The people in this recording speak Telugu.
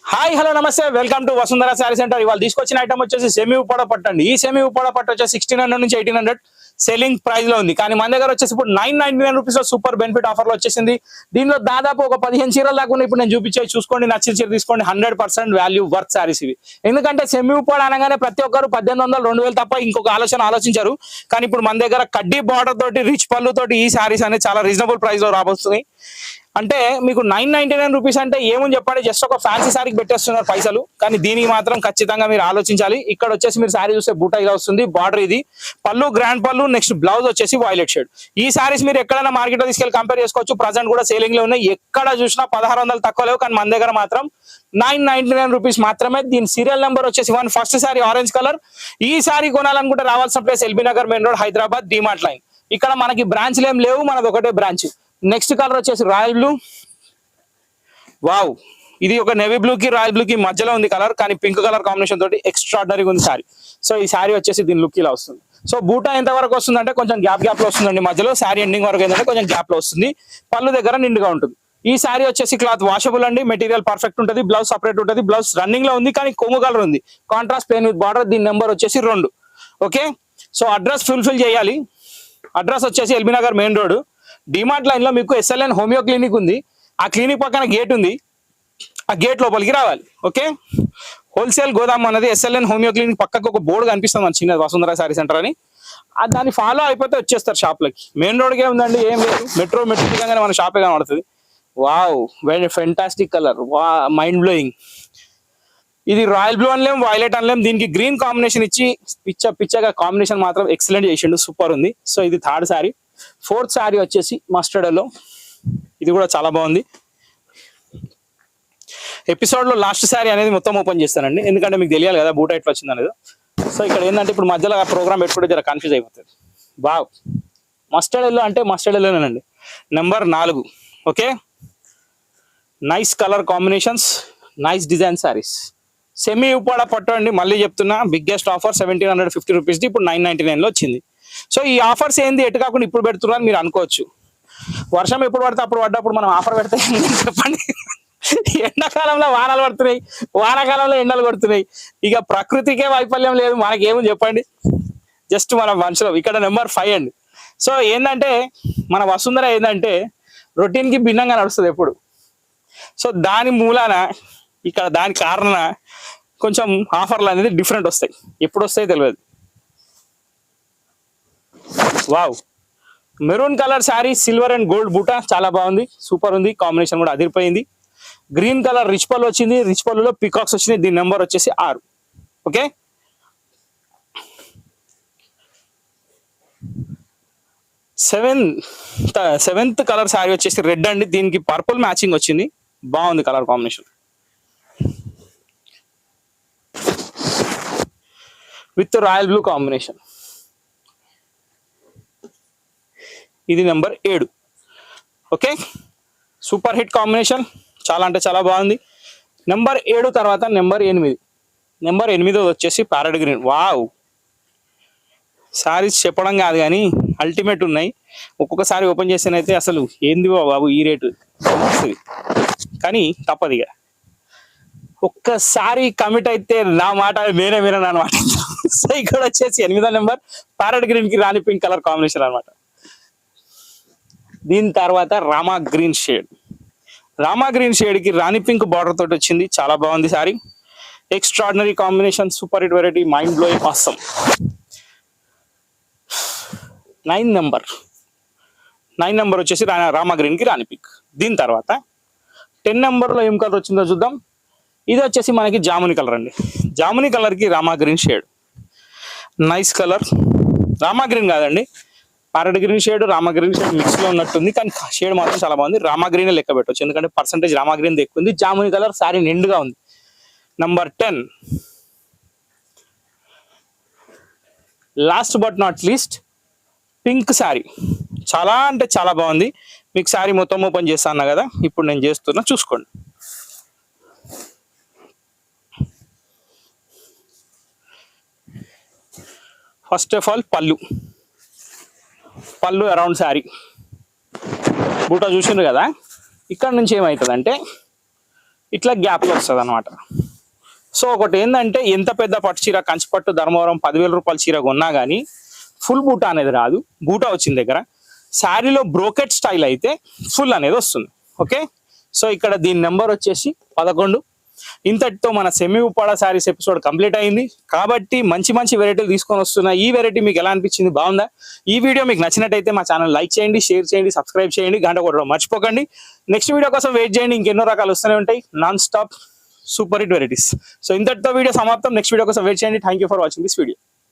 హాయ్ హలో నమస్తే welcome to Vasundhara sari centre. ఇవాళ తీసుకొచ్చిన ఐటమ్ వచ్చేసి సెమీ ఉప్పాడ పట్టు అండి. ఈ సెమీ ఉప్పాడ పట్టు వచ్చేసి 1600 నుంచి 1800 సెల్లింగ్ ప్రైస్ లో ఉంది. కానీ మన దగ్గర వచ్చేసి ఇప్పుడు 999 రూపీస్ లో సూపర్ బెనిఫిట్ ఆఫర్ లో వచ్చేసింది. దీనిలో దాదాపు ఒక 15 చీరలు దాకా ఉన్నాయి. ఇప్పుడు నేను చూపించే చూసుకోండి, నచ్చిన చీర తీసుకోండి. 100% వాల్యూ వర్త్ శారీస్ ఇవి. ఎందుకంటే సెమీ ఉప్పాడ అనగానే ప్రతి ఒక్కరు 1800 2000 తప్ప ఇంకొక ఆలోచించారు. కానీ ఇప్పుడు మన దగ్గర కడ్డీ బార్డర్ తోటి రిచ్ పళ్ళు తోటి ఈ శారీస్ అనేది చాలా రీజనబుల్ ప్రైస్ లో రాబోతున్నాయి. అంటే మీకు 999 రూపీస్ అంటే ఏమని చెప్పండి, జస్ట్ ఒక ఫ్యాన్సీ శారీకి పెట్టేస్తున్నారు పైసలు. కానీ దీనికి మాత్రం ఖచ్చితంగా మీరు ఆలోచించాలి. ఇక్కడ వచ్చేసి మీరు శారీ చూస్తే బూటా ఇలా వస్తుంది, బార్డర్ ఇది, పళ్ళు గ్రాండ్ పళ్ళు, నెక్స్ట్ బ్లౌజ్ వచ్చేసి వైలెట్ షేడ్. ఈ శారీస్ మీరు ఎక్కడైనా మార్కెట్ లో తీసుకెళ్ళి కంపేర్ చేసుకోవచ్చు. ప్రజెంట్ కూడా సేలింగ్ లో ఉన్నాయి. ఎక్కడ చూసినా 1600 తక్కువ లేవు. కానీ మన దగ్గర మాత్రం 999 రూపీస్ మాత్రమే. దీని సీరియల్ నెంబర్ వచ్చేసి 1. First sari orange colour. ఈ శారీ కొనాలనుకుంటే రావాల్సిన place LB Nagar main road, Hyderabad, DMart line. ఇక్కడ మనకి బ్రాంచ్లు ఏం లేవు, మనది ఒకటే బ్రాంచ్. నెక్స్ట్ కలర్ వచ్చేసి రాయల్ బ్లూ. వావ్, ఇది ఒక నేవీ బ్లూ కి రాయల్ బ్లూ కి మధ్యలో ఉంది కలర్, కానీ పింక్ కలర్ కాంబినేషన్ తోటి ఎక్స్ట్రాడనరీగా ఉంది శారీ. సో ఈ శారీ వచ్చేసి దీని లుక్ ఇలా వస్తుంది. సో బూటా ఎంత వరకు వస్తుంది అంటే కొంచెం గ్యాప్ లో వస్తుందండి. మధ్యలో శారీ ఎండింగ్ వరకు ఏంటంటే కొంచెం గ్యాప్ లో వస్తుంది. పళ్ళు దగ్గర నిండుగా ఉంటుంది. ఈ శారీ వచ్చేసి క్లాత్ వాషబుల్ అండి, మెటీరియల్ పర్ఫెక్ట్ ఉంటుంది. బ్లౌజ్ సపరేట్ ఉంటుంది. బ్లౌజ్ రన్నింగ్ లో ఉంది, కానీ కొంగు కలర్ ఉంది. Contrast plane with border. దీని నెంబర్ వచ్చేసి 2. ఓకే, సో అడ్రస్ ఫుల్ఫిల్ చేయాలి. అడ్రస్ వచ్చేసి LB Nagar main road, DMart line లో మీకు SLN హోమియో క్లినిక్ ఉంది. ఆ క్లినిక్ పక్కన గేట్ ఉంది, ఆ గేట్ లోపలికి రావాలి. ఓకే, హోల్సేల్ గోదాం అన్నది SLN హోమియో క్లినిక్ పక్కకు ఒక బోర్డు కనిపిస్తుంది మన చిన్నది, వసుంధర శారీ సెంటర్ అని. దాన్ని ఫాలో అయిపోతే వచ్చేస్తారు షాప్లకి. మెయిన్ రోడ్కే ఉందండి, ఏం లేదు. మెట్రో దిగంగానే మన షాపే కనబడుతుంది. Wow, very fantastic colour, mind blowing. ఇది రాయల్ బ్లూ అనలేం, వైలెట్ అనలేం. దీనికి గ్రీన్ కాంబినేషన్ ఇచ్చి పిచ్చగా కాంబినేషన్ మాత్రం ఎక్సలెంట్ చేసిండు, సూపర్ ఉంది. సో ఇది 3rd శారీ. 4th శారీ వచ్చేసి మస్టర్డ్ ఎల్లో. ఇది కూడా చాలా బాగుంది. ఎపిసోడ్ లో లాస్ట్ శారీ అనేది మొత్తం ఓపెన్ చేస్తానండి, ఎందుకంటే మీకు తెలియాలి కదా బూటా ఎట్లా వచ్చింది అనేది. సో ఇక్కడ ఏంటంటే ఇప్పుడు మధ్యలో ప్రోగ్రామ్ పెట్టుకుంటే జర కన్ఫ్యూజ్ అయిపోతుంది. వావ్, మస్టర్డ్ ఎల్లో అంటే మస్టర్డ్ ఎల్లోనేనండి. Number 4. Okay, nice colour combinations, nice design saris. Semi Uppada పట్టు అండి. మళ్ళీ చెప్తున్నా, బిగ్గెస్ట్ ఆఫర్ 1750 రూపీస్ది ఇప్పుడు 999 లో వచ్చింది. సో ఈ ఆఫర్స్ ఏంది ఎటు కాకుండా ఇప్పుడు పెడుతున్నారు మీరు అనుకోవచ్చు. వర్షం ఎప్పుడు పడితే అప్పుడు పడ్డప్పుడు మనం ఆఫర్ పెడితే చెప్పండి. ఎండాకాలంలో వానలు పడుతున్నాయి, వానాకాలంలో ఎండలు కొడుతున్నాయి. ఇక ప్రకృతికే వైఫల్యం లేదు, మనకేమని చెప్పండి. జస్ట్ మన మనుషులు. ఇక్కడ నెంబర్ 5 అండి. సో ఏంటంటే మన వసుంధర ఏంటంటే రొటీన్కి భిన్నంగా నడుస్తుంది ఎప్పుడు. సో దాని మూలాన ఇక్కడ దాని కారణన కొంచెం ఆఫర్లు అనేది డిఫరెంట్ వస్తాయి. ఎప్పుడు వస్తాయి తెలియదు. Wow, maroon colour sari, silver and gold బూటా, చాలా బాగుంది, సూపర్ ఉంది. కాంబినేషన్ కూడా అదిరిపోయింది. గ్రీన్ కలర్ రిచ్ పళ్ళు వచ్చింది, రిచ్ పళ్ళులో పికాక్స్ వచ్చింది. దీని నెంబర్ వచ్చేసి 6. ఓకే, సెవెంత్ కలర్ శారీ వచ్చేసి రెడ్ అండి. దీనికి పర్పుల్ మ్యాచింగ్ వచ్చింది, బాగుంది colour combination with royal blue combination. ఇది number 7. Okay, super hit combination, చాలా అంటే చాలా బాగుంది. నెంబర్ 7 తర్వాత నెంబర్ 8. నెంబర్ 8 వచ్చేసి ప్యారెట్ గ్రీన్. వావ్, శారీస్ చెప్పడం కాదు కానీ అల్టిమేట్ ఉన్నాయి. ఒక్కొక్కసారి ఓపెన్ చేస్తేనైతే అసలు ఏంది బాబు ఈ రేటు వస్తుంది, కానీ తప్పదు. ఇక ఒక్కసారి కమిట్ అయితే నా మాట నేనే వినను అనమాట. సో ఇక్కడ వచ్చేసి 8వ నెంబర్ ప్యారెట్ గ్రీన్ కి రాణి పింక్ కలర్ కాంబినేషన్ అనమాట. దీని తర్వాత Rama green shade. Rama green shade కి రాణి పింక్ బార్డర్ తోటి వచ్చింది, చాలా బాగుంది sorry. Extraordinary combination, super hit variety, mind blowing, awesome. 9 number వచ్చేసి రామా గ్రీన్ కి రాణి పింక్. దీని తర్వాత 10 నెంబర్లో ఏం కలర్ వచ్చిందో చూద్దాం. ఇది వచ్చేసి మనకి జాముని కలర్ అండి. జాముని కలర్ కి Rama green shade, nice colour. Rama green కాదండి, parrot green shade Rama green shade mix లో ఉన్నట్టుంది, కానీ షేడ్ మాత్రం చాలా బాగుంది. రామా గ్రీన్ లెక్క పెట్టవచ్చు, ఎందుకంటే పర్సంటేజ్ రామా గ్రీన్ ఎక్కువ ఉంది. జాముని కలర్ శారీ నిండుగా ఉంది. Number 10, last but not least, pink sari. చాలా అంటే చాలా బాగుంది. మీకు శారీ మొత్తం ఓపెన్ చేస్తాను కదా, ఇప్పుడు నేను చేస్తున్నా, చూసుకోండి. ఫస్ట్ ఆఫ్ ఆల్ పళ్ళు అరౌండ్ శారీ బూటా చూసిండ్రు కదా. ఇక్కడ నుంచి ఏమవుతుందంటే ఇట్లా గ్యాప్లో వస్తుంది అనమాట. సో ఒకటి ఏంటంటే ఎంత పెద్ద పట్టు చీర కంచిపట్టు ధర్మవరం 10,000 రూపాయల చీర కొన్నా కానీ ఫుల్ బూటా అనేది రాదు. బూటా వచ్చిన దగ్గర శారీలో బ్రోకెట్ స్టైల్ అయితే ఫుల్ అనేది వస్తుంది. ఓకే, సో ఇక్కడ దీని నెంబర్ వచ్చేసి 11. ఇంతటితో మన semi Uppada saris episode complete అయింది. కాబట్టి మంచి మంచి వెరైటీలు తీసుకొని వస్తున్నా. ఈ వెరైటీ మీకు ఎలా అనిపించింది, బాగుందా? ఈ వీడియో మీకు నచ్చినట్టయితే మా ఛానల్ లైక్ చేయండి, షేర్ చేయండి, సబ్స్క్రైబ్ చేయండి, గంట కొట్టడం మర్చిపోకండి. నెక్స్ట్ వీడియో కోసం వెయిట్ చేయండి, ఇంకెన్నో రకాలు వస్తూనే ఉంటాయి, non stop super hit varieties. So ఇంతటితో వీడియో సమాప్తం. నెక్స్ట్ వీడియో కోసం వెయిట్ చేయండి. Thank you for watching this video.